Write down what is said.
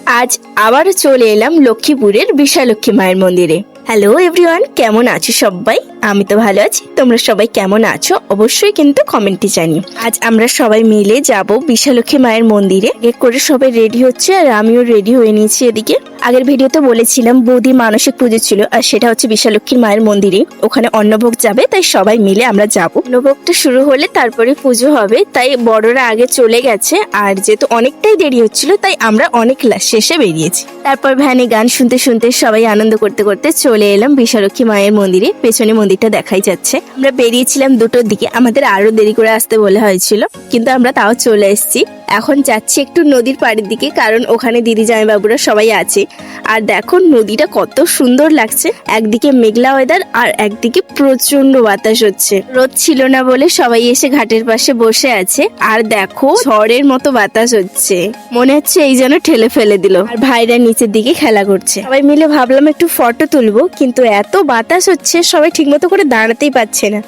আজ আবারও চলে এলাম লক্ষ্মীপুরের বিশালক্ষী মায়ের মন্দিরে। হ্যালো এভরিওয়ান, কেমন আছো সবাই? আমি তো ভালো আছি, তোমরা সবাই কেমন আছো অবশ্যই কিন্তু কমেন্টে জানিও। আজ আমরা সবাই মিলে যাব বিশালক্ষী মায়ের মন্দিরে। এক করে সবাই রেডি হচ্ছে আর আমিও রেডি হয়ে নিয়েছি। এদিকে আগের ভিডিওতে বলেছিলাম বৌদি মানসিক পুজো ছিল, আর সেটা হচ্ছে বিশালক্ষীর মায়ের মন্দিরে। ওখানে অন্নভোগ যাবে, তাই সবাই মিলে আমরা যাব। অন্নভোগটা শুরু হলে তারপরে পুজো হবে, তাই বড়রা আগে চলে গেছে। আর যেহেতু অনেকটাই দেরি হচ্ছিল, তাই আমরা অনেক শেষে বেরিয়েছি। তারপর ভ্যানে গান শুনতে শুনতে সবাই আনন্দ করতে করতে চলে এলাম বিশালক্ষী মায়ের মন্দিরে। পেছনে মন্দিরটা দেখাই যাচ্ছে। আমরা বেরিয়েছিলাম 2টোর দিকে, আমাদের আরো দেরি করে আসতে বলা হয়েছিল, কিন্তু আমরা তাও চলে এসেছি। এখন যাচ্ছি একটু নদীর পাড়ের দিকে, কারণ ওখানে দিদি জামাইবাবুরা সবাই আছে। আর দেখো নদীটা কত সুন্দর লাগছে। একদিকে মেঘলা ওয়েদার আর একদিকে প্রচন্ড বাতাস হচ্ছে। রোদ ছিল না বলে সবাই এসে ঘাটের পাশে বসে আছে। আর দেখো ঝড়ের মতো বাতাস হচ্ছে, মনে হচ্ছে এই যেন ঠেলে ফেলে দিল। আর ভাইরা নিচের দিকে খেলা করছে। সবাই মিলে ভাবলাম একটু ফটো তুলবো, কিন্তু এত বাতাস হচ্ছে সবাই ঠিকমতো করে দাঁড়াতেই পারছে না।